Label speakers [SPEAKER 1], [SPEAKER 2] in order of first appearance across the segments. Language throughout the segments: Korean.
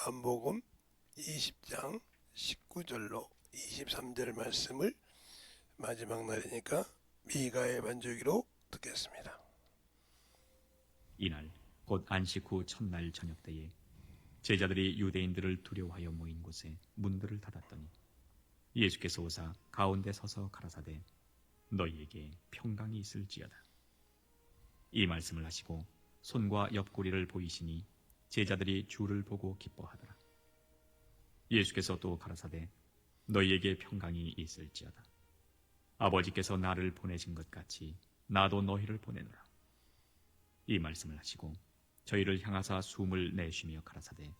[SPEAKER 1] 요한복음 20장 19절로 23절 말씀을 마지막 날이니까 미가의 반주기로 듣겠습니다.
[SPEAKER 2] 이날 곧 안식 후 첫날 저녁 때에 제자들이 유대인들을 두려워하여 모인 곳에 문들을 닫았더니 예수께서 오사 가운데 서서 가라사대 너희에게 평강이 있을지어다. 이 말씀을 하시고 손과 옆구리를 보이시니 제자들이 주를 보고 기뻐하더라. 예수께서 또 가라사대 너희에게 평강이 있을지어다. 아버지께서 나를 보내신 것 같이 나도 너희를 보내노라. 이 말씀을 하시고 저희를 향하사 숨을 내쉬며 가라사대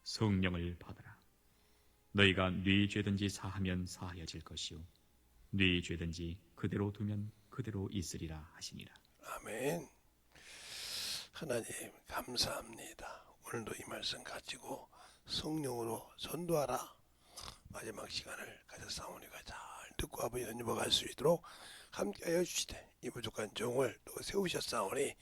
[SPEAKER 2] 성령을 받으라. 너희가 네 죄든지 사하면 사하여질 것이요 네 죄든지 그대로 두면 그대로 있으리라 하시니라.
[SPEAKER 1] 아멘. 하나님 감사합니다. 오늘도 이 말씀 가지고 성령으로 전도하라. 마지막 시간을 가졌사오니까 잘 듣고 아버지 연주박할 수 있도록 함께하여 주시되 이 부족한 종을 또 세우셨사오니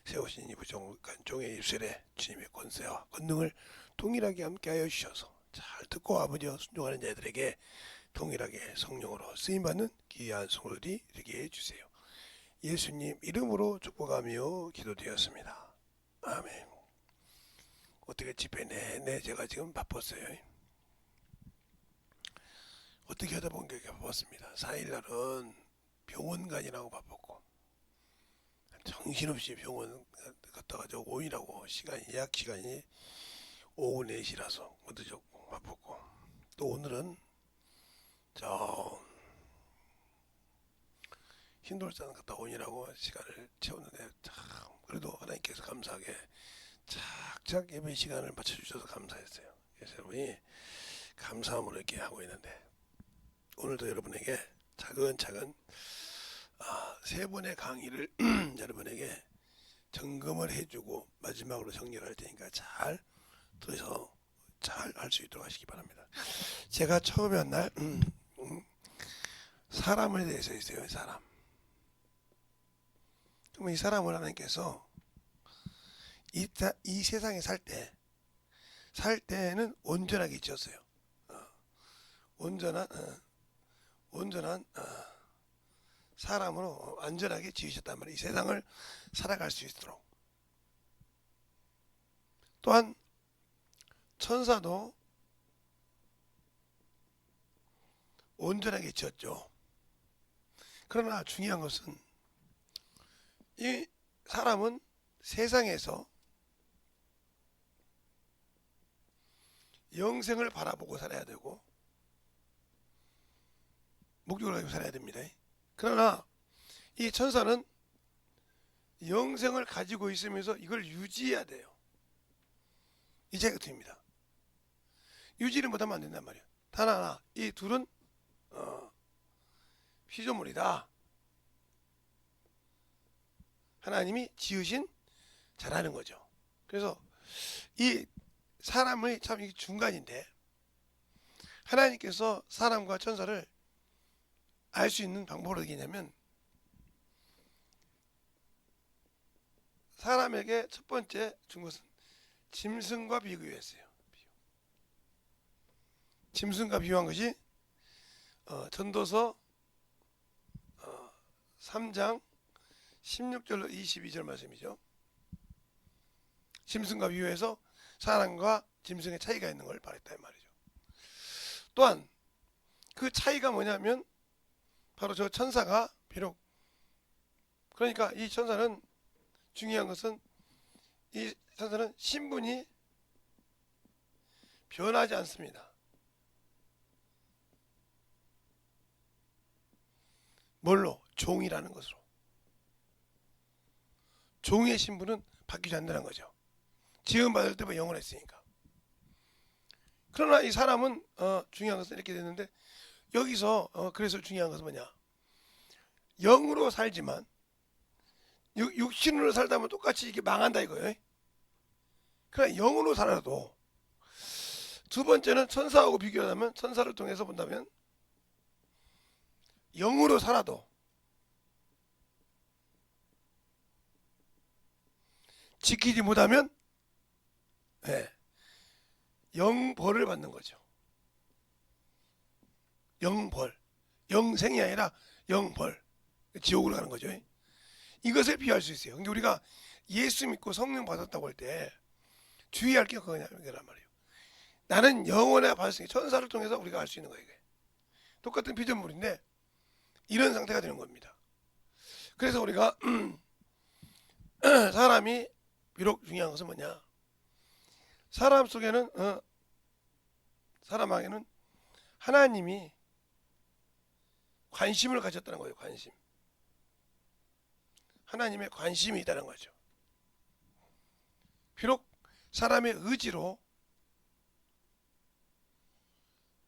[SPEAKER 1] 세우신 이 부족한 종의 입술에 주님의 권세와 권능을 동일하게 함께하여 주셔서 잘 듣고 아버지와 순종하는 자들에게 동일하게 성령으로 쓰임받는 귀한 성도들이 되게 해주세요. 예수님 이름으로 축복하며 기도드렸습니다. 아멘. 어떻게 집회 내내 제가 지금 바빴어요. 어떻게 하다 보니까 바빴습니다. 4일날은 병원 가느라고 바빴고 정신없이 병원 갔다가 저 오이라고 예약 시간이 오후 4시라서 늦었고 바빴고 또 오늘은 저 흰돌산 갔다 오니라고 시간을 채웠는데 참 그래도 하나님께서 감사하게 착착 예배 시간을 맞춰주셔서 감사했어요. 그래서 여러분이 감사함으로 이렇게 하고 있는데 오늘도 여러분에게 차근차근 3번의 강의를 여러분에게 점검을 해주고 마지막으로 정리를 할 테니까 잘 들어서 잘 할 수 있도록 하시기 바랍니다. 제가 처음에 한 날 사람에 대해서 있어요. 사람. 그럼 이 사람을 하나님께서 이 세상에 살 때는 온전하게 지었어요. 온전한 사람으로 안전하게 지으셨단 말이에요. 이 세상을 살아갈 수 있도록. 또한 천사도 온전하게 지었죠. 그러나 중요한 것은 이 사람은 세상에서 영생을 바라보고 살아야 되고 목적을 가지고 살아야 됩니다. 그러나 이 천사는 영생을 가지고 있으면서 이걸 유지해야 돼요. 이제가 됩니다. 유지를 못하면 안 된단 말이에요. 단 하나, 이 둘은 피조물이다. 하나님이 지으신 자라는 거죠. 그래서 이 사람의 참 이 중간인데 하나님께서 사람과 천사를 알 수 있는 방법을 어떻게 했냐면 사람에게 첫 번째 준 것은 짐승과 비교했어요. 짐승과 비교한 것이 전도서 3장 16절로 22절 말씀이죠. 짐승과 비교해서 사람과 짐승의 차이가 있는 걸 말했다 이 말이죠. 또한 그 차이가 뭐냐면 바로 저 천사가 비록 그러니까 이 천사는 중요한 것은 이 천사는 신분이 변하지 않습니다. 뭘로? 종이라는 것으로. 종의 신분은 바뀌지 않는다는 거죠. 지음받을 때부터 영원했으니까. 그러나 이 사람은 중요한 것은 이렇게 됐는데 여기서 그래서 중요한 것은 뭐냐? 영으로 살지만 육신으로 살다 보면 똑같이 이게 망한다 이거예요. 그러나 영으로 살아도 두 번째는 천사하고 비교하면 천사를 통해서 본다면 영으로 살아도 지키지 못하면 영벌을 받는 거죠. 영벌. 영생이 아니라 영벌. 지옥으로 가는 거죠. 이것을 비유할 수 있어요. 그러니까 우리가 예수 믿고 성령 받았다고 할 때 주의할 게 그거란 말이에요. 나는 영원히 받았으니 천사를 통해서 우리가 알 수 있는 거예요. 이게. 똑같은 피조물인데 이런 상태가 되는 겁니다. 그래서 우리가 사람이 비록 중요한 것은 뭐냐? 사람 속에는 사람에게는 하나님이 관심을 가졌다는 거예요. 관심. 하나님의 관심이 있다는 거죠. 비록 사람의 의지로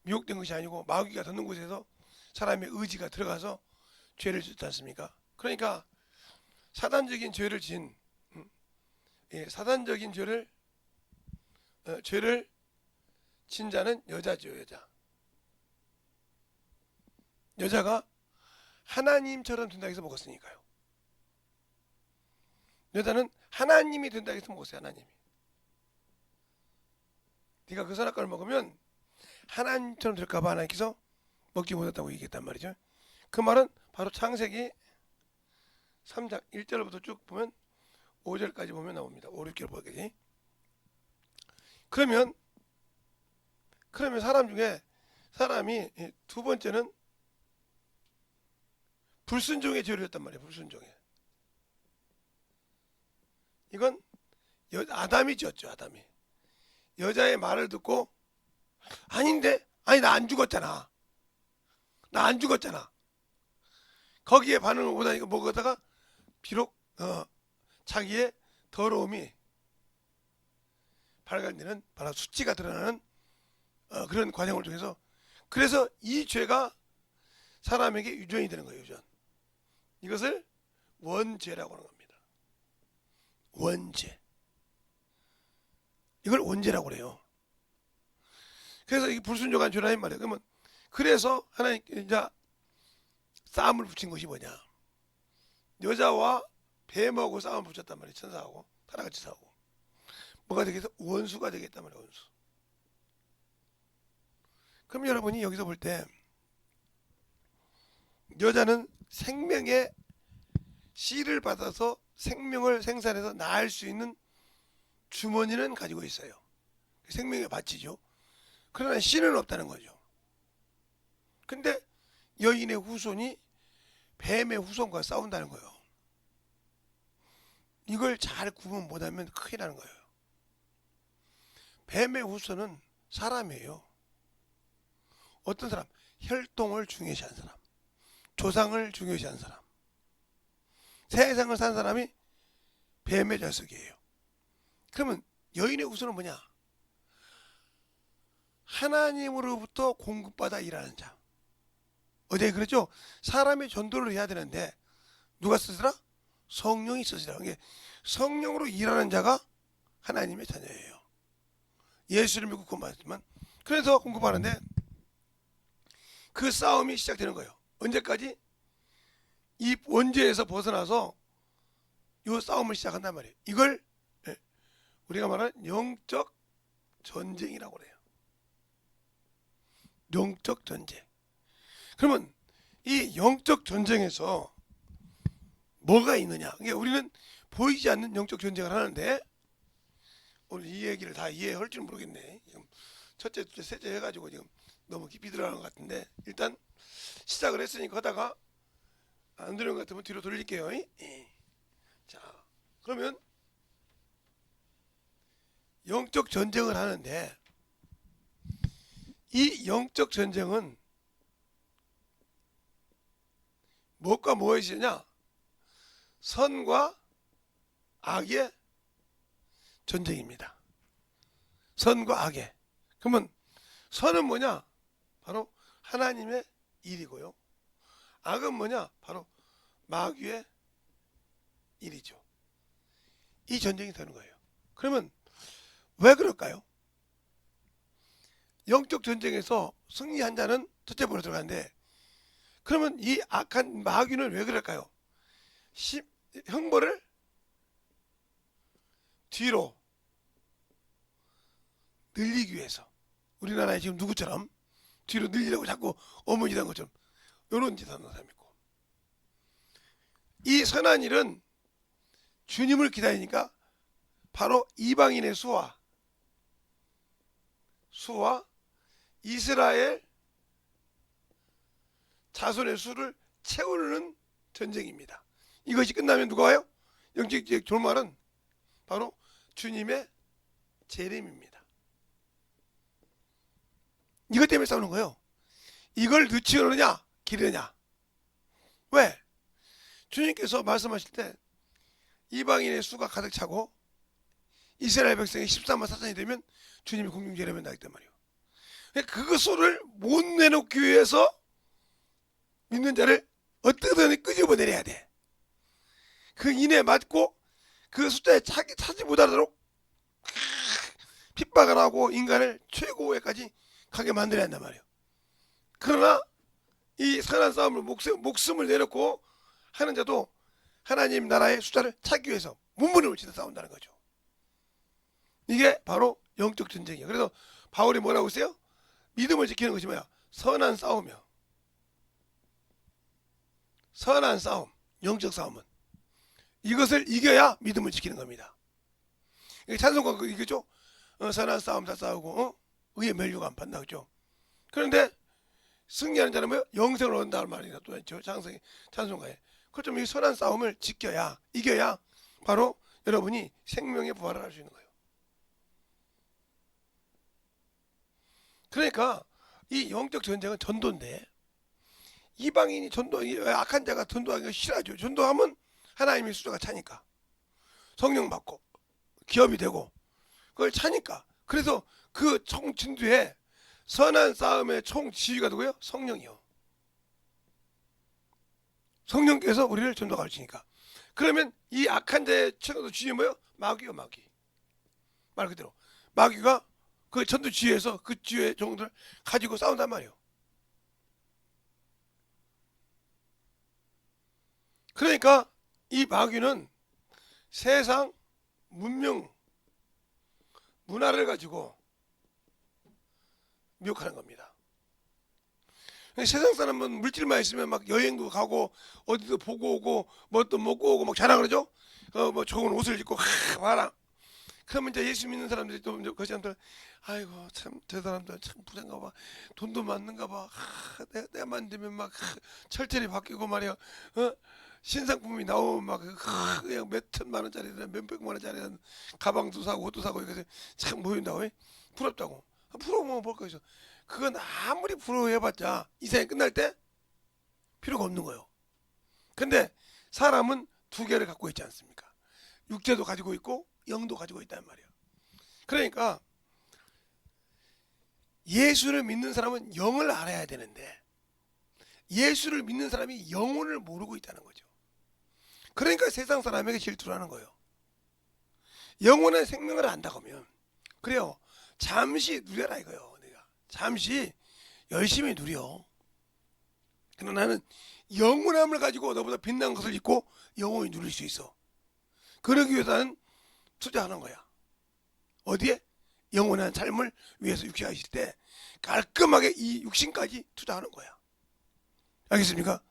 [SPEAKER 1] 미혹된 것이 아니고 마귀가 덮는 곳에서 사람의 의지가 들어가서 죄를 짓지 않습니까? 그러니까 사단적인 죄를 지은 사단적인 죄를 진 자는 여자죠. 여자가 하나님처럼 된다고 해서 먹었으니까요. 여자는 하나님이 된다고 해서 먹었어요. 하나님이. 네가 그 선악과를 먹으면 하나님처럼 될까봐 하나님께서 먹지 못했다고 얘기했단 말이죠. 그 말은 바로 창세기 3장 1절부터 쭉 보면 5절까지 보면 나옵니다. 5, 6절 보겠지. 그러면 사람 중에 사람이 두 번째는 불순종의 죄를 했단 말이에요. 불순종의. 이건 아담이 지었죠. 아담이. 여자의 말을 듣고 아닌데? 아니 나 안 죽었잖아. 나 안 죽었잖아. 거기에 반응을 못하니까 먹었다가 비록 자기의 더러움이 발견되는 바로 수치가 드러나는 그런 과정을 통해서 그래서 이 죄가 사람에게 유전이 되는 거예요. 유전. 이것을 원죄라고 하는 겁니다. 원죄. 이걸 원죄라고 그래요. 그래서 이게 불순종한 죄라는 말이에요. 그러면 그래서 하나님 이제 싸움을 붙인 것이 뭐냐? 여자와 뱀하고 싸움을 붙였단 말이에요. 천사하고 하나같이 싸우고 뭐가 되겠어? 원수가 되겠단 말이에요. 원수. 그럼 여러분이 여기서 볼 때 여자는 생명의 씨를 받아서 생명을 생산해서 낳을 수 있는 주머니는 가지고 있어요. 생명의 밭이죠. 그러나 씨는 없다는 거죠. 근데 여인의 후손이 뱀의 후손과 싸운다는 거예요. 이걸 잘 구분 못하면 큰일 나는 거예요. 뱀의 후손은 사람이에요. 어떤 사람? 혈통을 중요시한 사람, 조상을 중요시한 사람, 세상을 산 사람이 뱀의 자식이에요. 그러면 여인의 후손은 뭐냐? 하나님으로부터 공급받아 일하는 자. 어제 그랬죠? 사람이 전도를 해야 되는데 누가 쓰시라? 성령이 쓰시라. 성령으로 일하는 자가 하나님의 자녀예요. 예수를 믿고 구원받았지만 그래서 공급하는데 그 싸움이 시작되는 거예요. 언제까지? 이 원죄에서 벗어나서 이 싸움을 시작한단 말이에요. 이걸 우리가 말하는 영적 전쟁이라고 그래요. 영적 전쟁. 그러면 이 영적 전쟁에서 뭐가 있느냐? 그러니까 우리는 보이지 않는 영적 전쟁을 하는데 오늘 이 얘기를 다 이해할 줄 모르겠네. 지금 첫째, 둘째, 셋째 해가지고 지금 너무 깊이 들어가는 것 같은데 일단 시작을 했으니까 하다가 안 되는 것 같으면 뒤로 돌릴게요. 자, 그러면 영적 전쟁을 하는데 이 영적 전쟁은 무엇과 무엇이냐? 선과 악의 전쟁입니다. 선과 악의. 그러면 선은 뭐냐? 바로 하나님의 일이고요. 악은 뭐냐? 바로 마귀의 일이죠. 이 전쟁이 되는 거예요. 그러면 왜 그럴까요? 영적 전쟁에서 승리한 자는 첫째 번으로 들어가는데 그러면 이 악한 마귀는 왜 그럴까요? 형벌을 뒤로 늘리기 위해서 우리나라에 지금 누구처럼 뒤로 늘리려고 자꾸 어머니란 것처럼 이런 짓 하는 사람이 있고, 이 선한 일은 주님을 기다리니까 바로 이방인의 수와 이스라엘 자손의 수를 채우는 전쟁입니다. 이것이 끝나면 누가 와요? 영적 종말은 바로 주님의 재림입니다. 이것 때문에 싸우는 거예요. 이걸 늦추느냐 기르느냐. 왜? 주님께서 말씀하실 때 이방인의 수가 가득 차고 이스라엘 백성이 14만 4천이 되면 주님이 공중 재림에 나겠단 말이에요. 그 수를 못 내놓기 위해서 믿는 자를 어떻게든 끄집어내려야 돼. 그 인에 맞고 그 숫자에 차지 못하도록 핍박을 하고 인간을 최고에까지 가게 만들어야 한단 말이에요. 그러나 이 선한 싸움을 목숨을 내놓고 하는 자도 하나님 나라의 숫자를 찾기 위해서 문무림을 치다 싸운다는 거죠. 이게 바로 영적 전쟁이에요. 그래서 바울이 뭐라고 했어요? 믿음을 지키는 것이 뭐야? 선한 싸움이요. 선한 싸움, 영적 싸움은 이것을 이겨야 믿음을 지키는 겁니다. 찬송가 이거죠? 선한 싸움 다 싸우고 의의 멸류가 안 판다, 그죠? 그런데 승리하는 자는 뭐요? 영생을 얻는다는 말이나 또 있죠. 찬송가에. 그렇죠. 이 선한 싸움을 지켜야, 이겨야 바로 여러분이 생명의 부활을 할 수 있는 거예요. 그러니까 이 영적 전쟁은 전도인데, 이방인이 악한 자가 전도하기가 싫어하죠. 전도하면 하나님의 숫자가 차니까, 성령 받고 기업이 되고 그걸 차니까. 그래서 그 총진두에 선한 싸움의 총지휘가 누구예요? 성령이요. 성령께서 우리를 전도가르치니까. 그러면 이 악한 자의 최고도 주인이 뭐예요? 마귀요, 마귀. 말 그대로 마귀가 그 전도 지휘에서 그 지휘의 종들을 가지고 싸운단 말이에요. 그러니까 이 마귀는 세상 문명 문화를 가지고 미혹하는 겁니다. 세상 사람은 물질만 있으면 막 여행도 가고 어디도 보고 오고 뭣도 먹고 오고 막 자랑하죠. 뭐 좋은 옷을 입고 봐라. 그러면 이제 예수 믿는 사람들이 또 그 사람들, 아이고 참 저 사람들 참 부자인가 봐, 돈도 많는가 봐, 내가 만들면 막 철저히 바뀌고 말이야. 신상품이 나오면 막 그냥 몇 천만 원짜리, 몇 백만 원짜리 가방도 사고 옷도 사고 이렇게 참 보인다고. 부럽다고. 부러우면 볼 거있어. 그건 아무리 부러워해봤자 이 생이 끝날 때 필요가 없는 거예요. 근데 사람은 두 개를 갖고 있지 않습니까? 육체도 가지고 있고 영도 가지고 있단 말이에요. 그러니까 예수를 믿는 사람은 영을 알아야 되는데 예수를 믿는 사람이 영혼을 모르고 있다는 거죠. 그러니까 세상 사람에게 질투를 하는 거예요. 영혼의 생명을 안다고 하면 그래요, 잠시 누려라 이거요. 내가 잠시 열심히 누려. 그러나 나는 영원함을 가지고 너보다 빛난 것을 입고 영원히 누릴 수 있어. 그러기 위해서는 투자하는 거야. 어디에? 영원한 삶을 위해서 육신하실 때 깔끔하게 이 육신까지 투자하는 거야. 알겠습니까?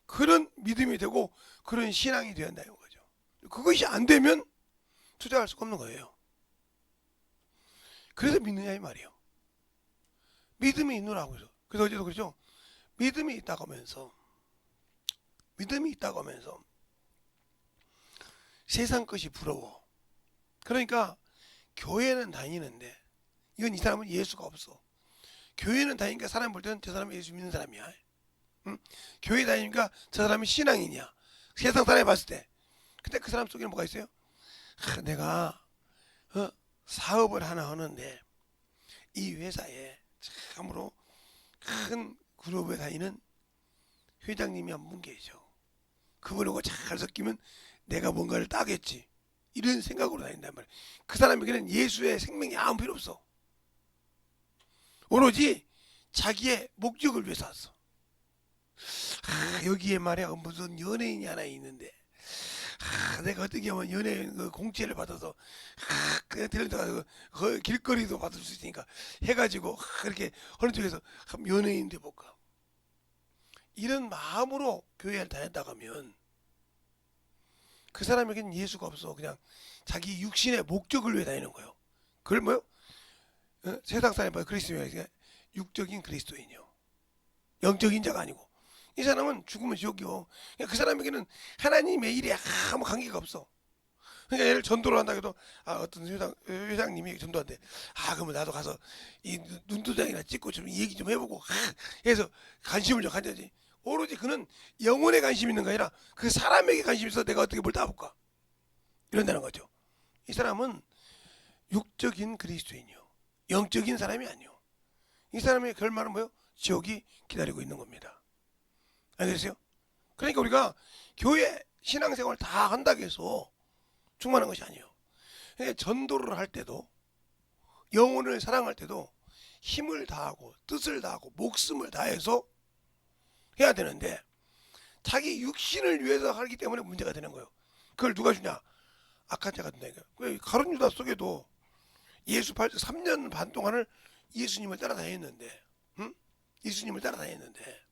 [SPEAKER 1] 그런 믿음이 되고 그런 신앙이 되어야 한다는 거죠. 그것이 안 되면 투자할 수가 없는 거예요. 그래서 믿느냐 이 말이에요. 믿음이 있노라고 해서. 그래서 어제도 그렇죠. 믿음이 있다고 하면서 세상 것이 부러워. 그러니까 교회는 다니는데 이건 이 사람은 예수가 없어. 교회는 다니니까 사람 볼 때는 저 사람은 예수 믿는 사람이야. 응? 교회 다니니까 저 사람이 신앙이냐. 세상 사람이 봤을 때. 근데 그 사람 속에는 뭐가 있어요? 내가 사업을 하나 하는데 이 회사에 참으로 큰 그룹에 다니는 회장님이 한 분 계셔. 그분하고 잘 섞이면 내가 뭔가를 따겠지. 이런 생각으로 다닌단 말이야. 그 사람에게는 예수의 생명이 아무 필요 없어. 오로지 자기의 목적을 위해서 왔어. 여기에 말이야 무슨 연예인이 하나 있는데 내가 어떻게 하면 연예인 그 공채를 받아서 그냥 데려다가 그 길거리도 받을 수 있으니까 해가지고 그렇게 어느 쪽에서 연예인 돼볼까, 이런 마음으로 교회를 다녔다고 하면 그 사람에게는 예수가 없어. 그냥 자기 육신의 목적을 위해 다니는 거예요. 그걸 뭐요? 세상 사람이 봐요. 그리스도인이 육적인 그리스도인이요, 영적인 자가 아니고. 이 사람은 죽으면 지옥이요. 그 사람에게는 하나님의 일에 아무 관계가 없어. 그러니까 얘를 전도를 한다 해도 어떤 회장님이 전도한대. 그러면 나도 가서 이 눈도장이나 찍고 좀 얘기 좀 해보고 해서 관심을 좀 가져야지. 오로지 그는 영혼에 관심 있는 게 아니라 그 사람에게 관심 있어서 내가 어떻게 뭘 따볼까, 이런다는 거죠. 이 사람은 육적인 그리스도인이요, 영적인 사람이 아니요. 이 사람의 결말은 뭐요? 지옥이 기다리고 있는 겁니다. 알겠어요? 그러니까 우리가 교회 신앙생활 다 한다고 해서 충만한 것이 아니에요. 그러니까 전도를 할 때도, 영혼을 사랑할 때도 힘을 다하고 뜻을 다하고 목숨을 다해서 해야 되는데 자기 육신을 위해서 하기 때문에 문제가 되는 거예요. 그걸 누가 주냐? 악한 자가 된다니까요. 가룟 유다 속에도 예수 3년 반 동안을 예수님을 따라다녔는데, 예수님을 따라다녔는데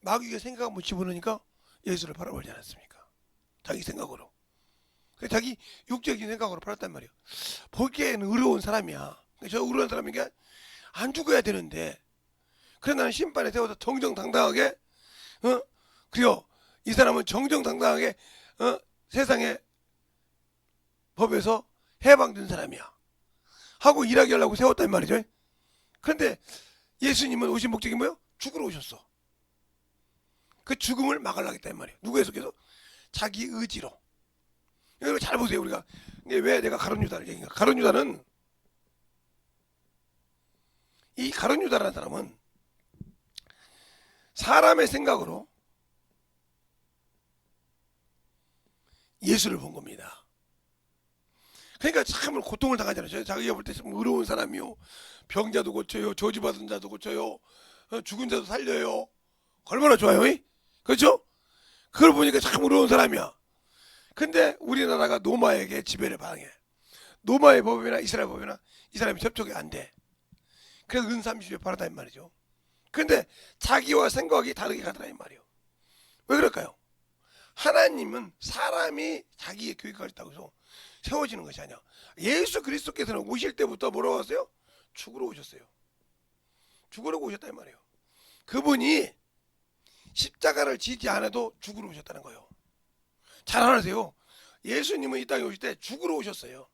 [SPEAKER 1] 마귀가 생각 한번 집어넣으니까 예수를 팔아버리지 않았습니까? 자기 생각으로. 자기 육적인 생각으로 팔았단 말이에요. 보기에는 의로운 사람이야. 저 의로운 사람이니까 안 죽어야 되는데, 그래 나는 심판에 세워서 정정당당하게, 그래요, 이 사람은 정정당당하게 세상의 법에서 해방된 사람이야 하고 일하게 하려고 세웠단 말이죠. 그런데 예수님은 오신 목적이 뭐예요? 죽으러 오셨어. 그 죽음을 막으려고 했단 말이에요. 누구에 속해서? 자기 의지로. 여러분 잘 보세요. 우리가 왜 내가 가룟 유다를 얘기한가? 가룟 유다는, 이 가룟 유다라는 사람은 사람의 생각으로 예수를 본 겁니다. 그러니까 참 고통을 당하잖아요. 자기가 볼 때 참 의로운 사람이요, 병자도 고쳐요, 저주받은 자도 고쳐요, 죽은 자도 살려요. 얼마나 좋아요, 그렇죠? 그걸 보니까 참 의로운 사람이야. 근데 우리나라가 노마에게 지배를 당해. 노마의 법이나 이스라엘 법이나 이 사람이 접촉이 안 돼. 그래서 은 30에 팔았다 이 말이죠. 근데 자기와 생각이 다르게 가더라 이 말이에요. 왜 그럴까요? 하나님은 사람이 자기의 교육을 했다고 해서 세워지는 것이 아니야. 예수 그리스도께서는 오실 때부터 뭐라고 하세요? 죽으러 오셨어요. 죽으러 오셨다 이 말이에요. 그분이 십자가를 지지 않아도 죽으러 오셨다는 거예요. 잘 알아세요. 예수님은 이 땅에 오실 때 죽으러 오셨어요.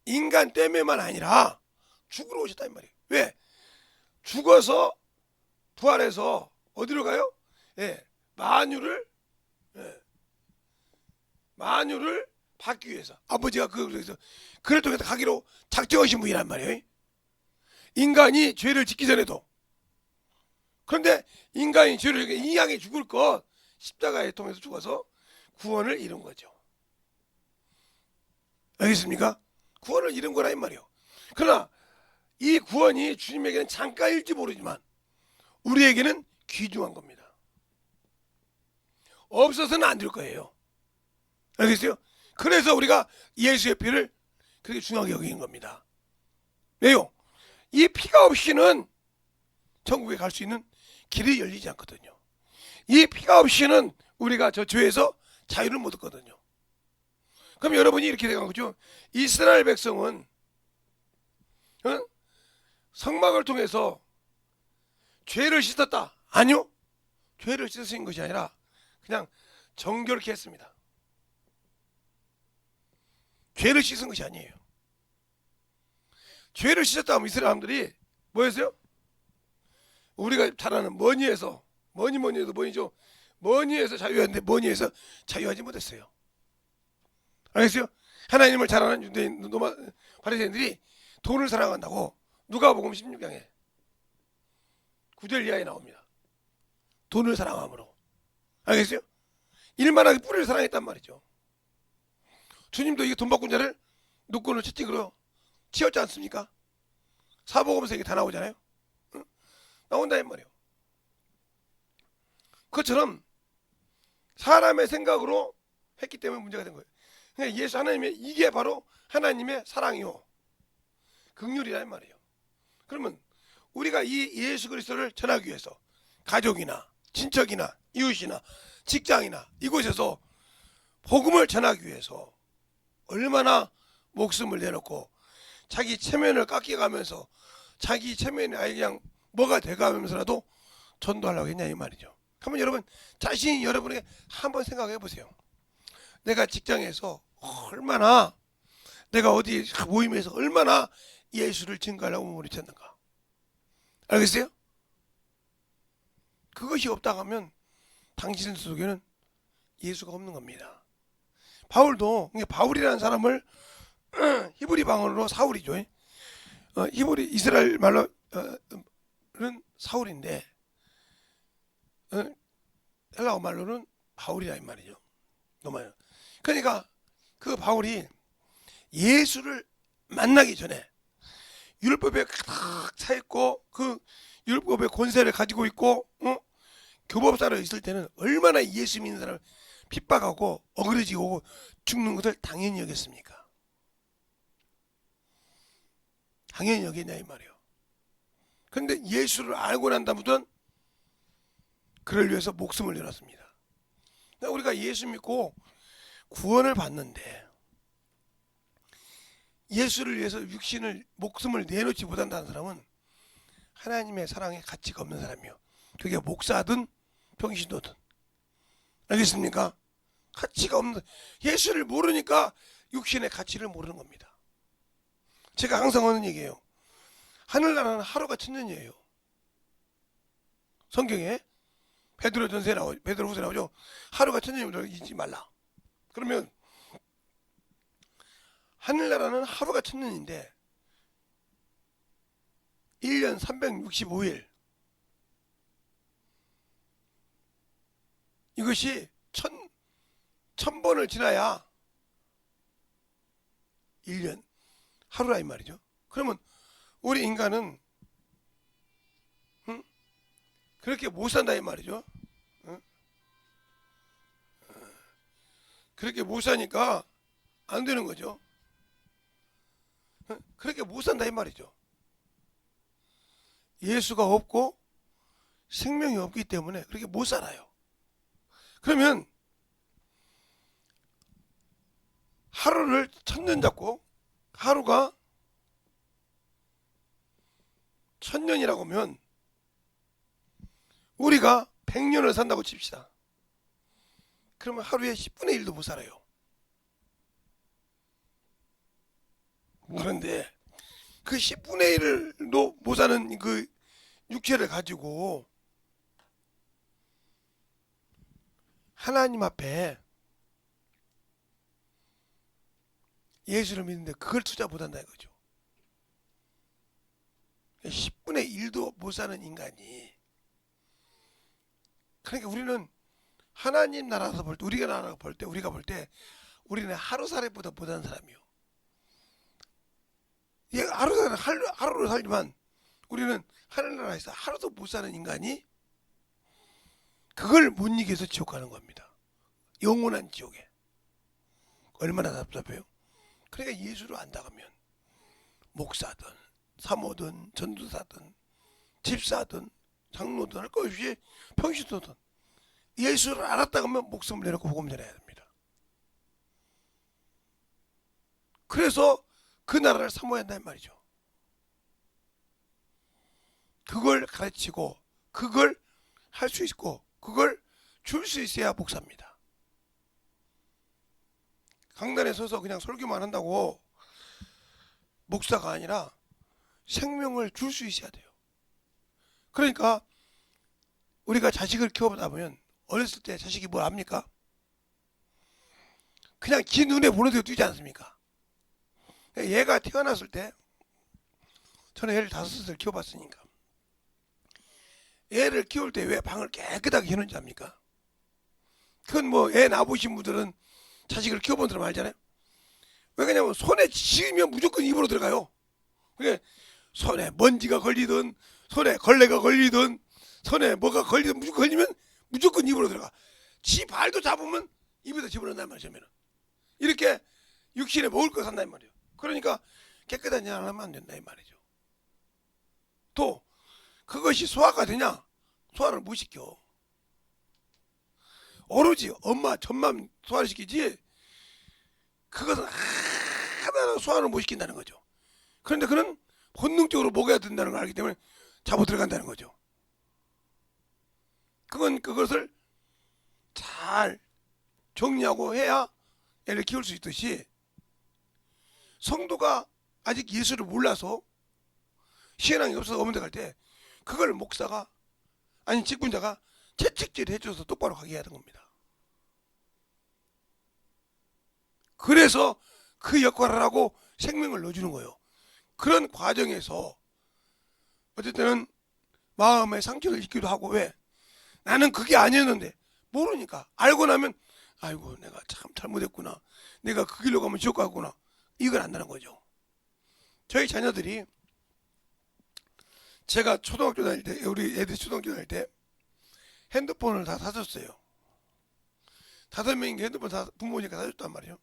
[SPEAKER 1] 인간 때문에만 아니라 죽으러 오셨다 이 말이에요. 왜? 죽어서 부활해서 어디로 가요? 만유를 받기 위해서 아버지가 그래서 그를 통해서 가기로 작정하신 분이란 말이에요. 인간이 죄를 짓기 전에도. 그런데 인간이 죄를 이양에 죽을 것 십자가에 통해서 죽어서 구원을 이룬 거죠. 알겠습니까? 구원을 이룬 거라 이 말이에요. 그러나 이 구원이 주님에게는 잠깐일지 모르지만 우리에게는 귀중한 겁니다. 없어서는 안 될 거예요. 알겠어요? 그래서 우리가 예수의 피를 그렇게 중요하게 여기는 겁니다. 왜요? 이 피가 없이는 천국에 갈 수 있는 길이 열리지 않거든요. 이 피가 없이는 우리가 저 죄에서 자유를 못 얻거든요. 그럼 여러분이 이렇게 생각한 거죠. 이스라엘 백성은 성막을 통해서 죄를 씻었다. 아니요. 죄를 씻으신 것이 아니라 그냥 정결케 했습니다. 죄를 씻은 것이 아니에요. 죄를 씻었다 하면 이스라엘 사람들이 뭐였어요? 우리가 잘 아는 머니에서 뭐니죠. 머니에서 자유했는데 머니에서 자유하지 못했어요. 알겠어요? 하나님을 잘 아는 유대인 바리새인들이 돈을 사랑한다고 누가복음 16장에 9절 이하에 나옵니다. 돈을 사랑함으로. 알겠어요? 일만하게 뿌리를 사랑했단 말이죠. 주님도 이게 돈 바꾼 자를 노건을 채찍으로 치었지 않습니까? 사복음서 이게 다 나오잖아요. 나온다 이 말이에요. 그것처럼 사람의 생각으로 했기 때문에 문제가 된 거예요. 그러니까 예수 하나님의 이게 바로 하나님의 사랑이요 긍휼이란 말이에요. 그러면 우리가 이 예수 그리스도를 전하기 위해서 가족이나 친척이나 이웃이나 직장이나 이곳에서 복음을 전하기 위해서 얼마나 목숨을 내놓고 자기 체면을 깎여가면서 자기 체면이 아예 그냥 뭐가 돼가면서라도 전도하려고 했냐 이 말이죠. 한번 여러분 자신이 여러분에게 한번 생각해 보세요. 내가 직장에서 얼마나 내가 어디 모임에서 얼마나 예수를 증거하려고 몸을 쳤는가. 알겠어요? 그것이 없다고 하면 당신 속에는 예수가 없는 겁니다. 바울도 바울이라는 사람을 히브리 방언으로 사울이죠. 히브리 이스라엘 말로는 사울인데 헬라어 말로는 바울이라 이 말이죠. 그러니까 그 바울이 예수를 만나기 전에 율법에 가득 차 있고 그 율법의 권세를 가지고 있고 교법사로 있을 때는 얼마나 예수 믿는 사람을 핍박하고 어그러지고 죽는 것을 당연히 여겼습니까? 당연히 여겼냐 이 말이에요. 그런데 예수를 알고 난 다음부터는 그를 위해서 목숨을 내놨습니다. 그러니까 우리가 예수 믿고 구원을 받는데 예수를 위해서 목숨을 내놓지 못한다는 사람은 하나님의 사랑에 가치가 없는 사람이요. 그게 목사든 평신도든. 알겠습니까? 가치가 없는, 예수를 모르니까 육신의 가치를 모르는 겁니다. 제가 항상 하는 얘기예요. 하늘나라는 하루가 천년이에요. 성경에 베드로전서에 나오죠. 베드로후서에 나오죠. 하루가 천년이면 잊지 말라. 그러면 하늘나라는 하루가 천년인데 1년 365일 이것이 천 번을 지나야 1년 하루라 이 말이죠. 그러면 우리 인간은 그렇게 못 산다 이 말이죠. 그렇게 못 사니까 안 되는 거죠. 그렇게 못 산다 이 말이죠. 예수가 없고 생명이 없기 때문에 그렇게 못 살아요. 그러면 하루를 천년 잡고 하루가 천년이라고 하면 우리가 100년을 산다고 칩시다. 그러면 하루에 10분의 1도 못 살아요. 그런데 그 10분의 1도 못 사는 그 육체를 가지고 하나님 앞에 예수를 믿는데 그걸 투자 못한다 이거죠. 10분의 1도 못 사는 인간이, 그러니까 우리는 하나님 나라에서 볼 때, 우리가 볼 때 우리는 하루살이보다 못한 사람이요. 하루를 살지만 우리는 하늘나라에서 하루도 못 사는 인간이 그걸 못 이겨서 지옥 가는 겁니다. 영원한 지옥에. 얼마나 답답해요. 그러니까 예수를 안다가면 목사든 사모든 전도사든 집사든 장로든 할 것 없이 평신도든 예수를 알았다 그러면 목숨을 내놓고 복음 전해야 됩니다. 그래서 그 나라를 사모해야 한다는 말이죠. 그걸 가르치고 그걸 할 수 있고 그걸 줄 수 있어야 목사입니다. 강단에 서서 그냥 설교만 한다고 목사가 아니라 생명을 줄 수 있어야 돼요. 그러니까 우리가 자식을 키워보다 보면 어렸을 때 자식이 뭘 압니까? 그냥 지 눈에 보는 대로 뛰지 않습니까? 얘가 태어났을 때 저는 애를 5살 키워봤으니까 애를 키울 때 왜 방을 깨끗하게 해놓는지 압니까? 그건 뭐 애 낳아보신 분들은 자식을 키워본 사람 알잖아요. 왜 그러냐면 손에 쥐면 무조건 입으로 들어가요. 그게 손에 먼지가 걸리든 손에 걸레가 걸리든 손에 뭐가 걸리든 무조건 걸리면 무조건 입으로 들어가. 지 발도 잡으면 입에다 집어넣는단 말이죠. 이렇게 육신에 먹을 거 산단 말이에요. 그러니까 깨끗한 일 안 하면 안 된다 이 말이죠. 또 그것이 소화가 되냐? 소화를 못 시켜. 오로지 엄마 젖만 소화를 시키지 그것은 하나도 소화를 못 시킨다는 거죠. 그런데 그는 본능적으로 먹어야 된다는 걸 알기 때문에 잡아 들어간다는 거죠. 그것을 잘 정리하고 해야 애를 키울 수 있듯이 성도가 아직 예수를 몰라서 신앙이 없어서 어머니 갈 때 그걸 목사가 아니 직분자가 채찍질 해줘서 똑바로 가게 해야 하는 겁니다. 그래서 그 역할을 하고 생명을 넣어주는 거예요. 그런 과정에서 어쨌든 마음의 상처를 입기도 하고 왜? 나는 그게 아니었는데 모르니까 알고 나면 아이고 내가 참 잘못했구나. 내가 그 길로 가면 지옥 가구나. 이걸 안다는 거죠. 저희 자녀들이 제가 초등학교 다닐 때 우리 애들 초등학교 다닐 때 핸드폰을 다 사줬어요. 5명이 핸드폰 다 부모님께 사줬단 말이에요.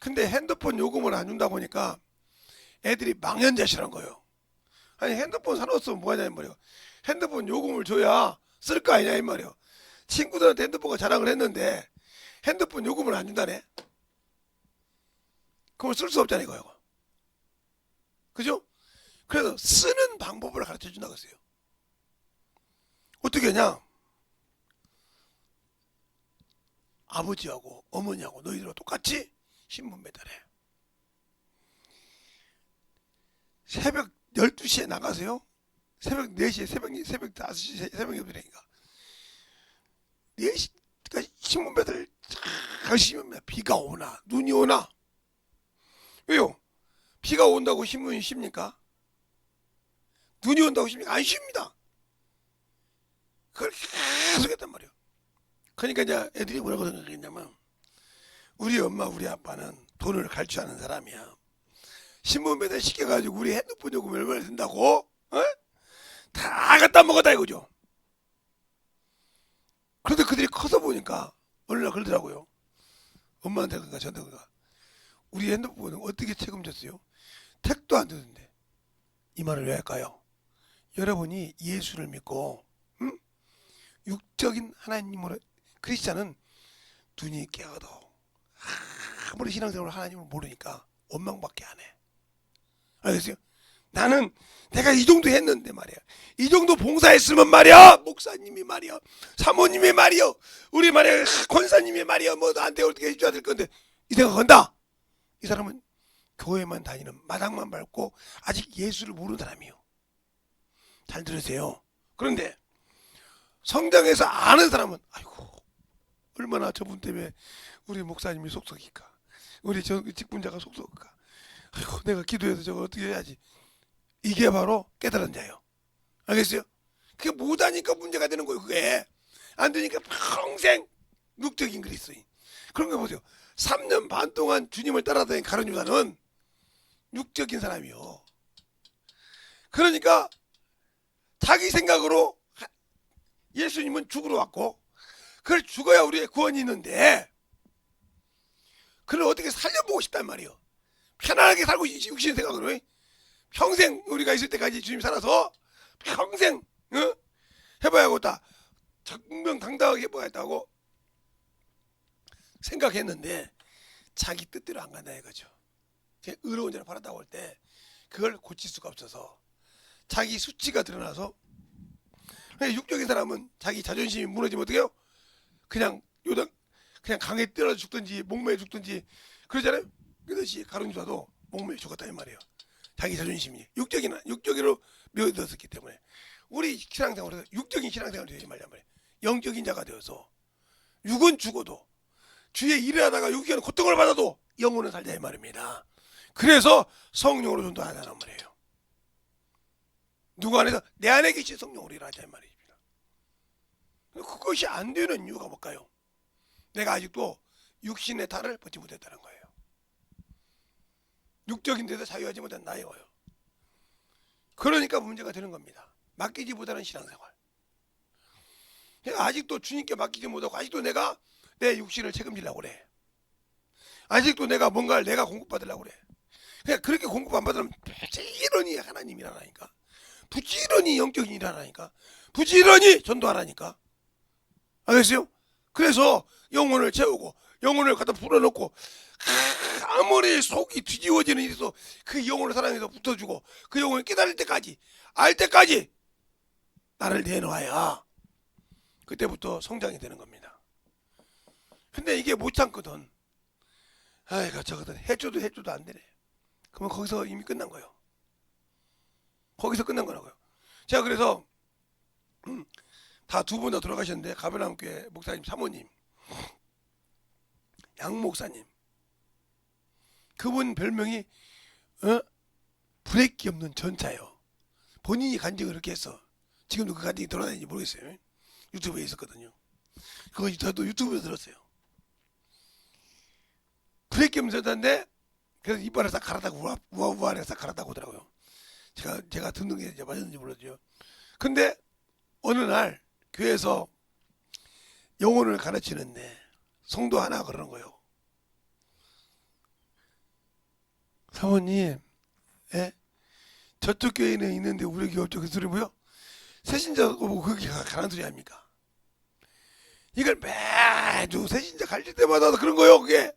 [SPEAKER 1] 근데 핸드폰 요금을 안 준다 보니까 애들이 망연자실한 거예요. 아니 핸드폰 사놓았으면 뭐하냐 이 말이에요. 핸드폰 요금을 줘야 쓸 거 아니냐 이 말이에요. 친구들한테 핸드폰과 자랑을 했는데 핸드폰 요금을 안 준다네. 그걸 쓸 수 없잖아 이거요. 그죠? 그래서 쓰는 방법을 가르쳐 준다고 했어요. 어떻게 하냐? 아버지하고 어머니하고 너희들하고 똑같이 신문 배달해. 새벽 12시에 나가세요. 새벽 4시에 새벽 5시 새벽 8시니까 4시까지 신문 배달 열심히 합니다. 비가 오나 눈이 오나. 왜요? 비가 온다고 신문이 쉽니까? 눈이 온다고 쉽니까? 안 쉽니다. 그걸 계속 했단 말이에요. 그러니까 이제 애들이 뭐라고 생각했냐면 우리 엄마 우리 아빠는 돈을 갈취하는 사람이야. 신문 배달 시켜가지고 우리 핸드폰 요금 얼마나 든다고? 어? 다 갖다 먹었다 이거죠. 그런데 그들이 커서 보니까 어느 날 그러더라고요. 엄마한테 그런가 저한테 그런가. 우리 핸드폰은 어떻게 책임졌어요? 택도 안 되는데. 이 말을 왜 할까요? 여러분이 예수를 믿고 육적인 하나님으로 크리스찬은 눈이 깨어도 아무리 신앙생활을 하나님을 모르니까 원망밖에 안 해. 알겠어요? 나는 내가 이 정도 했는데 말이야. 이 정도 봉사했으면 말이야. 목사님이 말이야. 사모님이 말이야. 우리 말이야. 권사님이 말이야. 뭐 나한테 어떻게 해줘야 될 건데 이 생각한다. 이 사람은 교회만 다니는 마당만 밟고 아직 예수를 모르는 사람이에요. 잘 들으세요. 그런데 성장해서 아는 사람은 아이고 얼마나 저분 때문에 우리 목사님이 속썩일까. 우리 저 직분자가 속썩일까. 아이고 내가 기도해서 저걸 어떻게 해야지. 이게 바로 깨달은 자예요. 알겠어요? 그게 못하니까 문제가 되는 거예요. 그게 안 되니까 평생 육적인 그리스도인. 그런 거 보세요. 3년 반 동안 주님을 따라다닌 가룟 유다는 육적인 사람이요. 그러니까 자기 생각으로 예수님은 죽으러 왔고 그걸 죽어야 우리의 구원이 있는데 그를 어떻게 살려보고 싶단 말이에요. 편안하게 살고 육신 생각으로 평생 우리가 있을 때까지 주님 살아서 평생 해봐야겠다. 정명당당하게 해봐야겠다고 생각했는데 자기 뜻대로 안 간다 이거죠. 의로운 자를 바랐다고 할 때 그걸 고칠 수가 없어서 자기 수치가 드러나서 육적인 사람은 자기 자존심이 무너지면 어떻게 해요? 그냥 강에 떨어져 죽든지 목매에 죽든지 그러잖아요. 그것이 가룟 유다도 목매에 죽었다 이 말이에요. 자기 자존심이 육적으로 묘해졌기 때문에 우리 신앙생활에서 육적인 신앙생활이 되지 말란 말이에요. 영적인 자가 되어서 육은 죽어도 주의 일을 하다가 육적인 고통을 받아도 영혼은 살자 이 말입니다. 그래서 성령으로 전도하자는 말이에요. 누구 안에서 내 안에 계신 성령으로 일하자 이 말입니다. 그것이 안 되는 이유가 뭘까요? 내가 아직도 육신의 탈을 벗지 못했다는 거예요. 육적인 데서 자유하지 못한 나예요. 그러니까 문제가 되는 겁니다. 맡기지보다는 신앙생활. 그러니까 아직도 주님께 맡기지 못하고 아직도 내가 내 육신을 책임지려고 그래. 아직도 내가 뭔가를 내가 공급받으려고 그래. 그냥 그렇게 공급 안 받으면 부지런히 하나님 일하라니까. 부지런히 영적인 일하라니까. 부지런히 전도하라니까. 알겠어요? 그래서 영혼을 채우고 영혼을 갖다 불어넣고 아무리 속이 뒤집어지는 일에서 그 영혼을 사랑해서 붙어주고 그 영혼을 깨달을 때까지 알 때까지 나를 내놓아야 그때부터 성장이 되는 겁니다. 근데 이게 못 참거든. 아이가 저거든 해줘도 안 되네. 그러면 거기서 이미 끝난 거예요. 거기서 끝난 거라고요. 제가 그래서 다 두 분 다 돌아가셨는데 가버나움교회 목사님 사모님 양 목사님 그분 별명이 브레이크 없는 전차요. 본인이 간증을 그렇게 했어. 지금도 그 간증이 돌아다니는지 모르겠어요. 유튜브에 있었거든요. 그거 저도 유튜브에서 들었어요. 브레이크 없는 전차인데 그래서 이빨을 싹 갈았다고 우아를 싹 갈았다고 하더라고요. 제가 듣는 게 맞았는지 몰라도요. 근데 어느 날 교회에서 영혼을 가르치는데 성도 하나 그러는 거예요. 사모님, 예? 저쪽 교회는 있는데 우리 교회 없죠. 그 소리 뭐요? 새신자 보고 그게 가는 소리 아닙니까? 이걸 매주 새신자 가르칠 때마다 그런 거예요. 그게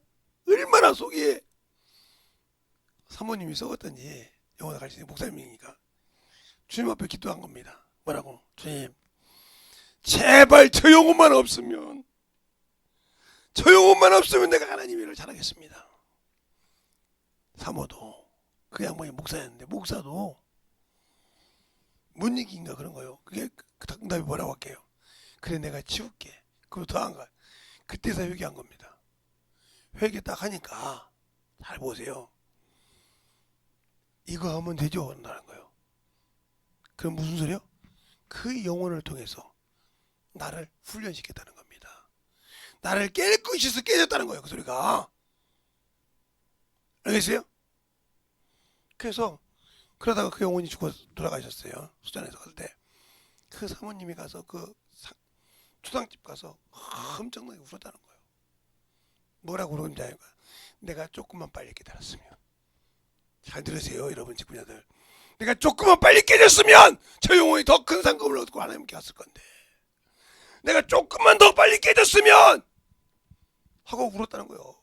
[SPEAKER 1] 얼마나 속이 사모님이 썩었던지 영혼을 가르치는 목사님이니까 주님 앞에 기도한 겁니다. 뭐라고? 주님, 제발 저 영혼만 없으면 내가 하나님 일을 잘하겠습니다. 사모도 그 양반이 목사였는데 목사도 뭔 얘기인가 그런 거예요. 그게 응답이 뭐라고 할게요. 그래 내가 치울게. 그리고 더한 거 그때서 회개한 겁니다. 회개 딱 하니까 잘 보세요. 이거 하면 되죠. 한다는 거예요. 그럼 무슨 소리요? 그 영혼을 통해서 나를 훈련시켰다는 겁니다. 나를 깰 것이서 깨졌다는 거예요. 그 소리가. 알겠어요? 그래서 그러다가 그 영혼이 죽어 돌아가셨어요. 수잔에서 갈 때. 그 사모님이 가서 그 초상집 가서 엄청나게 울었다는 거예요. 뭐라고 그러는지 알고 내가 조금만 빨리 깨달았으면. 잘 들으세요 여러분 직분자들. 내가 조금만 빨리 깨졌으면 저 영혼이 더 큰 상급을 얻고 하나님께 갔을 건데 내가 조금만 더 빨리 깨졌으면 하고 울었다는 거예요.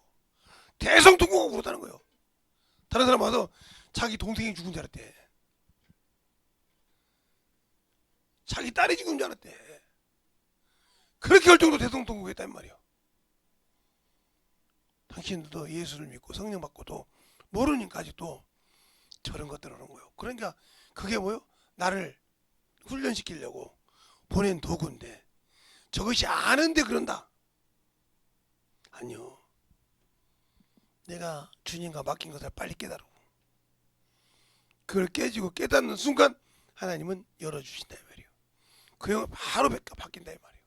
[SPEAKER 1] 대성통곡하고 울었다는 거예요. 다른 사람 와서 자기 동생이 죽은 줄 알았대. 자기 딸이 죽은 줄 알았대. 그렇게 할 정도로 대성통곡했단 말이에요. 당신들도 예수를 믿고 성령 받고도 모르니까 아직도 저런 것들을 하는 거예요. 그러니까 그게 뭐요? 나를 훈련시키려고 보낸 도구인데 저것이 아는데 그런다? 아니요. 내가 주님과 맡긴 것을 빨리 깨달고 그걸 깨지고 깨닫는 순간 하나님은 열어주신다 이 말이에요. 그 영은 바로 바뀐다 이 말이에요.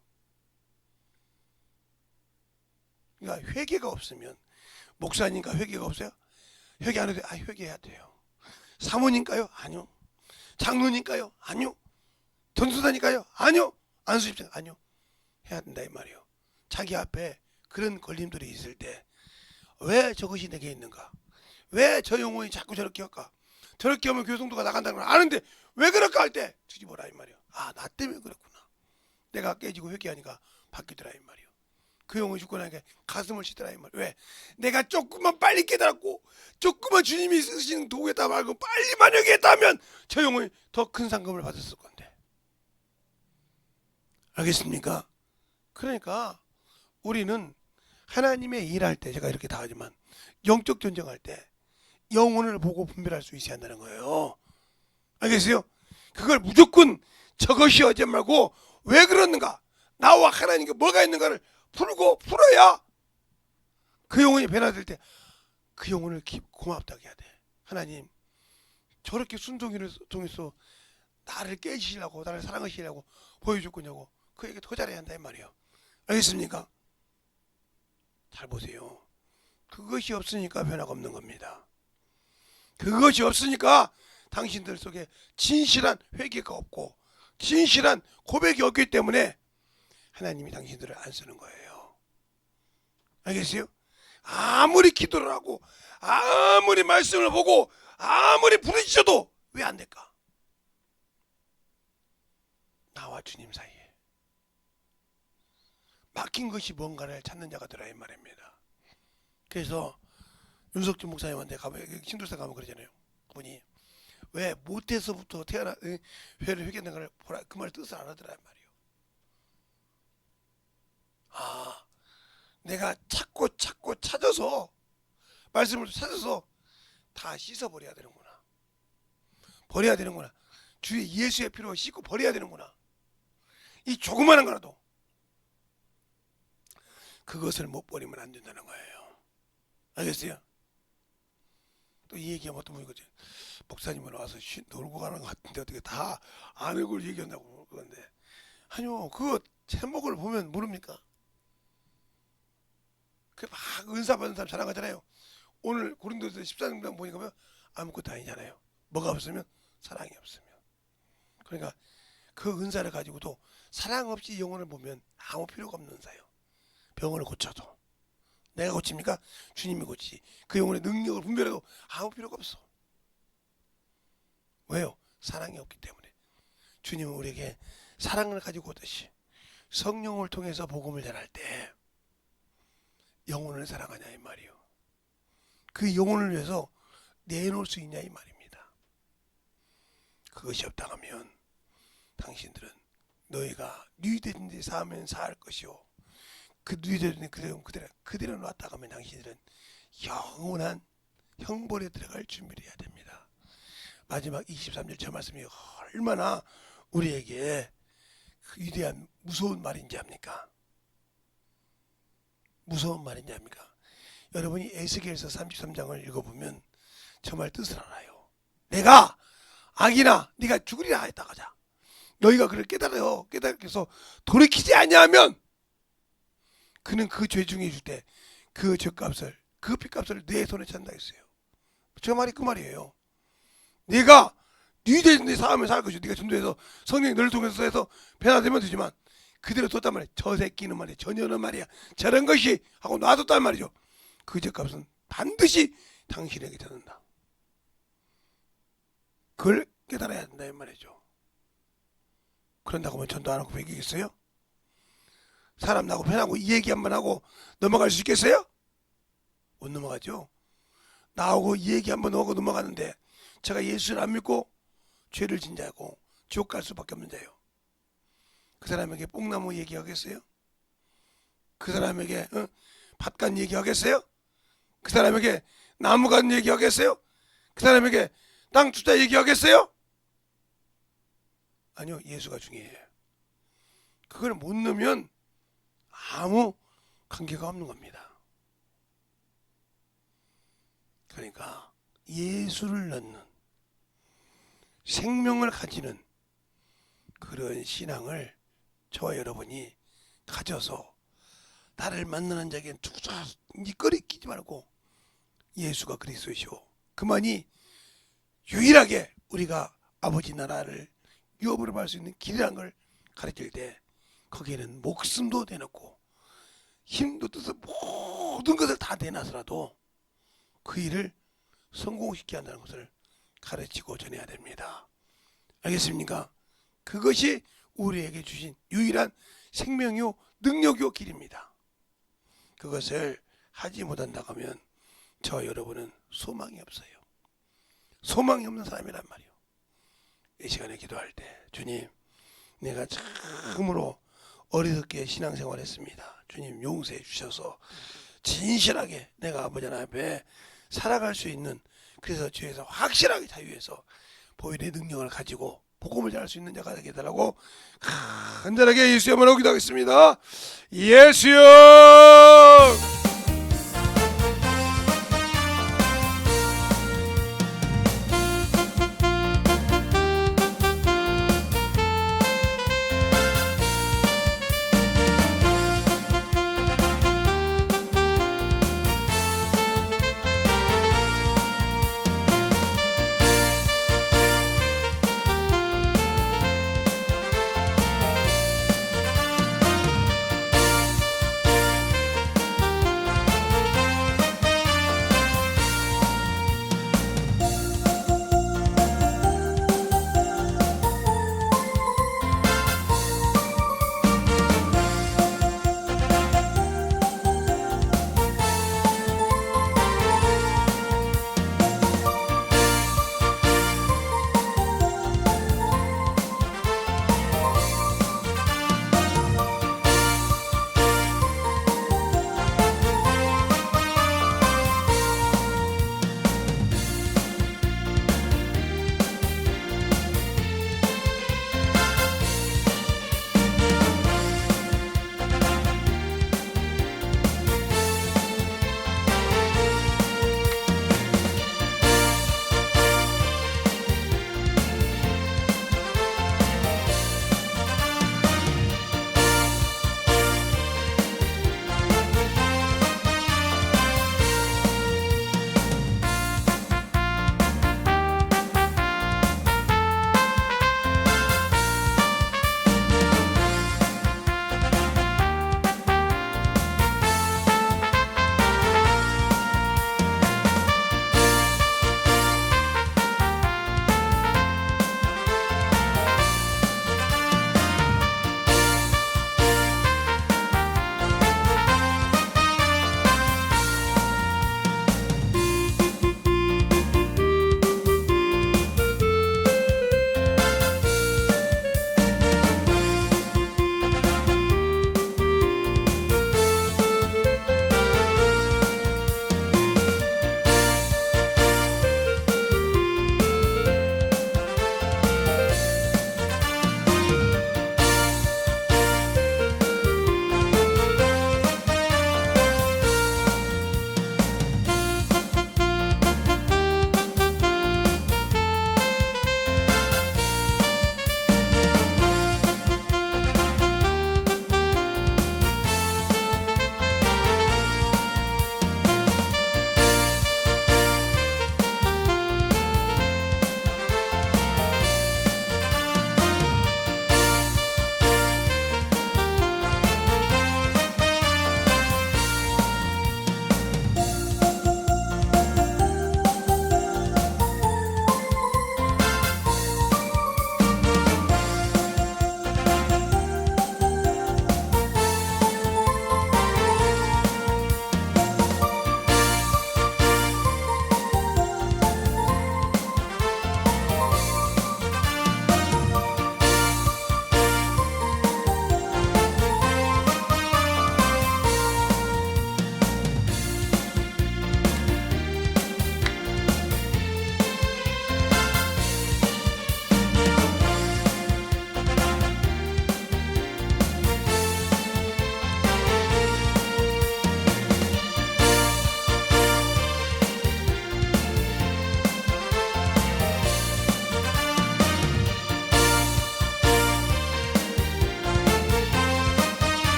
[SPEAKER 1] 그러니까 회개가 없으면 목사님과 회개가 없어요? 회개 안 해도 돼요? 회개해야 돼요. 사모님까요? 아니요. 장로님까요? 아니요. 전수사니까요? 아니요. 안수집장 아니요. 해야 된다 이 말이에요. 자기 앞에 그런 걸림돌이 있을 때 왜 저것이 내게 있는가? 왜 저 영혼이 자꾸 저렇게 할까? 저렇게 하면 교성도가 나간다는 걸 아는데 왜 그럴까 할 때 뒤집어라 이 말이에요. 아, 나 때문에 그랬구나. 내가 깨지고 회개하니까 바뀌더라 이 말이에요. 그 영혼이 죽고 나니까 가슴을 치더라 이 말이에요. 왜? 내가 조금만 빨리 깨달았고 조금만 주님이 쓰시는 도구에다 말고 빨리 만약에 했다면 저 영혼이 더 큰 상급을 받았을 건데. 알겠습니까? 그러니까 우리는 하나님의 일할 때 제가 이렇게 다 하지만 영적 전쟁할 때 영혼을 보고 분별할 수 있어야 한다는 거예요. 알겠어요? 그걸 무조건 저것이 어제 말고 왜 그러는가? 나와 하나님께 뭐가 있는가를 풀어야 그 영혼이 변화될 때 그 영혼을 고맙다고 해야 돼. 하나님 저렇게 순종이를 통해서 나를 깨지시려고 나를 사랑하시려고 보여줄 거냐고 그에게 더 잘해야 한다 이 말이에요. 알겠습니까? 잘 보세요. 그것이 없으니까 변화가 없는 겁니다. 그것이 없으니까 당신들 속에 진실한 회개가 없고 진실한 고백이 없기 때문에 하나님이 당신들을 안 쓰는 거예요. 알겠어요? 아무리 기도를 하고 아무리 말씀을 보고 아무리 부르짖어도 왜 안 될까? 나와 주님 사이에 막힌 것이 뭔가를 찾는 자가 되라 이 말입니다. 그래서 윤석준 목사님한테 가면 신도사 가면 그러잖아요. 그분이 왜 못해서부터 태어나 회를 회개한 걸 보라 그 말 뜻을 알아들어야 말이에요. 아, 내가 찾고 찾아서 말씀을 찾아서 다 씻어버려야 되는구나. 버려야 되는구나. 주의 예수의 피로 씻고 버려야 되는구나. 이 조그마한 거라도 그것을 못 버리면 안 된다는 거예요. 알겠어요? 또 이 얘기하면 어떤 분이 그러지? 목사님은 와서 놀고 가는 것 같은데 어떻게 다 아는 걸 얘기한다고 그러는데 아니요, 그거 제목을 보면 모릅니까? 그 막 은사 받는 사람 자랑하잖아요. 오늘 고린도서 14장 보니까 아무것도 아니잖아요. 뭐가 없으면 사랑이 없으면. 그러니까 그 은사를 가지고도 사랑 없이 영혼을 보면 아무 필요가 없는 은사예요. 병원을 고쳐도 내가 고칩니까? 주님이 고치지. 그 영혼의 능력을 분별해도 아무 필요가 없어. 왜요? 사랑이 없기 때문에. 주님은 우리에게 사랑을 가지고 오듯이 성령을 통해서 복음을 전할 때 영혼을 사랑하냐 이 말이요. 그 영혼을 위해서 내놓을 수 있냐 이 말입니다. 그것이 없다 하면 당신들은 너희가 누이된 데 사하면 사할 것이요. 그 누이된 그대로 놨다 가면 당신들은 영원한 형벌에 들어갈 준비를 해야 됩니다. 마지막 23절 저 말씀이 얼마나 우리에게 그 위대한 무서운 말인지 압니까? 무서운 말인지 압니까? 여러분이 에스겔서 33장을 읽어보면 저 말 뜻을 알아요. 내가 악이나 네가 죽으리라 했다 가자. 너희가 그를 깨달아서 돌이키지 아니하면 그는 그 죄 중에 줄 때 그 죄값을 그 핏값을 내 손에 찬다 했어요. 저 말이 그 말이에요. 네가 네 대신에 사하면 살 것이고 네가 전도해서 성령이 너를 통해서 해서 변화되면 되지만 그대로 뒀단 말이야. 저 새끼는 말이야. 저녀는 말이야. 저런 것이 하고 놔뒀단 말이죠. 그 죄값은 반드시 당신에게 찾는다. 그걸 깨달아야 된다 이 말이죠. 그런다고 하면 전도 안 하고 배기겠어요? 사람 나고 편하고 이 얘기 한번 하고 넘어갈 수 있겠어요? 못 넘어가죠. 나하고 이 얘기 한번 하고 넘어가는데 제가 예수를 안 믿고 죄를 진 자고 지옥 갈 수밖에 없는 자예요. 그 사람에게 뽕나무 얘기하겠어요? 그 사람에게 밭간 얘기하겠어요? 그 사람에게 나무간 얘기하겠어요? 그 사람에게 땅 투자 얘기하겠어요? 아니요, 예수가 중요해요. 그걸 못 넣으면 아무 관계가 없는 겁니다. 그러니까 예수를 넣는 생명을 가지는 그런 신앙을 저와 여러분이 가져서 나를 만나는 자에게 니 꺼리 끼지 말고 예수가 그리스도시오. 그만이 유일하게 우리가 아버지 나라를 유업으로 받을 수 있는 길이라는 걸 가르칠 때 거기에는 목숨도 내놓고 힘도 뜻도 모든 것을 다 내놔서라도 그 일을 성공시켜야 한다는 것을 가르치고 전해야 됩니다. 알겠습니까? 그것이 우리에게 주신 유일한 생명이요 능력이요 길입니다. 그것을 하지 못한다고 하면 저 여러분은 소망이 없어요. 소망이 없는 사람이란 말이에요. 이 시간에 기도할 때 주님, 내가 참으로 어리석게 신앙생활했습니다. 주님 용서해 주셔서 진실하게 내가 아버지 하나님 앞에 살아갈 수 있는, 그래서 죄에서 확실하게 자유해서 보혈의 능력을 가지고 복음을 전할 수 있는 자가 되게 해달라고 간절하게 예수의 이름으로 기도하겠습니다. 예수여.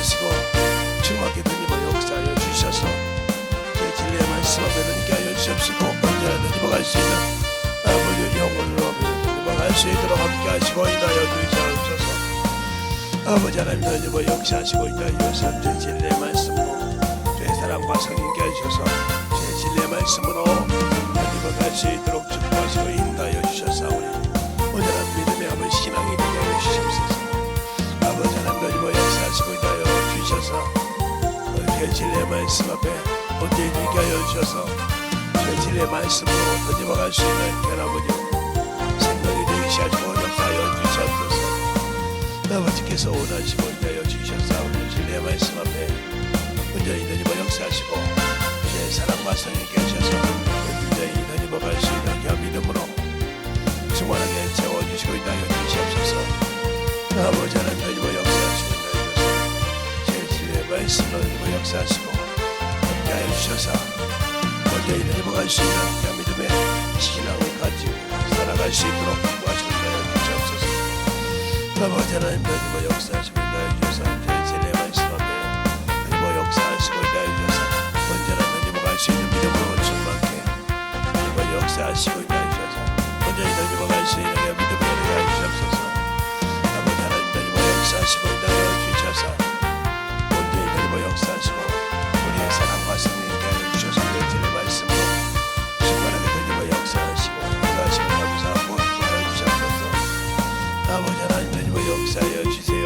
[SPEAKER 1] 역사하시고 주님께 드님을 역사하여 주셔서 제 진리의 말씀 앞에 드님께 하여 주시옵시고 언제나 드님을 수 있는 아버지 영혼으로 드님을 수 있도록 함께 하시고 인하여 주시옵소서. 아버지 하나님 드님을 역사하시고 인하여 주셔서 제 진리의 말씀으로 주의 사랑과 성령께 하셔서 주의 진리의 말씀으로 드님을 갈 수 있도록 축복하시고 인하여 주셨사오니 언제나 믿음의 아버지 신앙이 되게 하여 주시옵소서. 아버지 하나님 드님을 역사하시고 인하여 주셔서 주의 진리의 말씀 앞에 언제나 있게 하여 주셔서 주의 진리의 말씀으로 던지어 갈 수 있는 변아버지 생명이 되게 하시고 역사하여 주시옵소서. 아버지께서 원하시고 인하여 주셨사오니 진리의 말씀 앞에 온전히 던지어 역사하시고 주의 사랑과 성령께 하셔서 온전히 던지어 갈 수 있는 그 믿음으로 충만하게 채워주시고 인하여 주시옵소서. 아버지 하나님 던지어 역사하시고 인하여 주셔서 주의 진리의 말씀으로 던지어 역사하시고 함께하여 주셔서 온전히 던지어 갈 수 있는 그 믿음의 신앙을 가지고 살아갈 수 있도록 도와주시고 인하여 주시옵소서. 아버지 하나님 던지어 역사하시고 인하여 주셔서 주의 진리의 말씀 앞에 던지어 역사하시고 인하여 주셔서 언제나 던지어 갈 수 있는 믿음으로 충만케 던지어 역사하시고 인하여 주셔서 온전히 던지어 갈 수 있는 그 믿음을 인하여 주시옵소서. 아버지 하나님 던지어 역사하시고 인하여 주셔서 온전히 던지어 역사하시고 우리의 사랑과 성령께 하여 주셔서 주의 진리의 말씀으로 충만하게 던지어 역사하시고 인도하시고 감사하고 인하여 주시옵소서. 아버지 하나님 던지어 역사하여 주세요.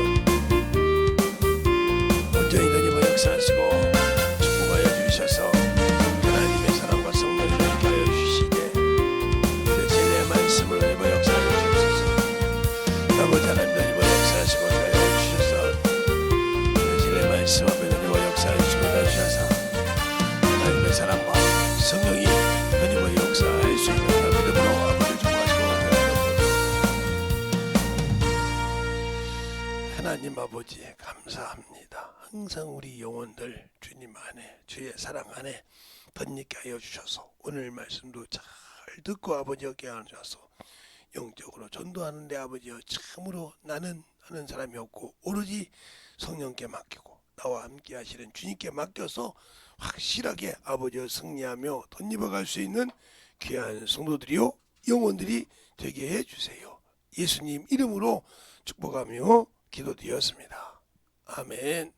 [SPEAKER 1] 온전히 던지어 역사하시고 축복하여 주셔서 하나님의 사랑과 성령을 이렇게 하여 주시되 그 진리의 말씀을 던지어 역사하여 주옵소서. 아버지 하나님 던지어 역사하시고 인하여 주셔서 그 진리의 말씀 앞에 던지어 역사하여 주시고 인하여 주셔서 하나님의 사랑과 성령이 던지어 역사할 수 있는 그 믿음으로 아버지 축복하시고 하나님 아버지 감사합니다. 항상 우리 영혼들 주님 안에 주의 사랑 안에 번있게 하여 주셔서 오늘 말씀도 잘 듣고 아버지 얻게 하셔서 영적으로 전도하는데 아버지여 참으로 나는 하는 사람이 없고 오로지 성령께 맡기고 나와 함께 하시는 주님께 맡겨서 확실하게 아버지여 승리하며 덧입어갈 수 있는 귀한 성도들이요 영혼들이 되게 해주세요. 예수님 이름으로 축복하며 기도드렸습니다. 아멘.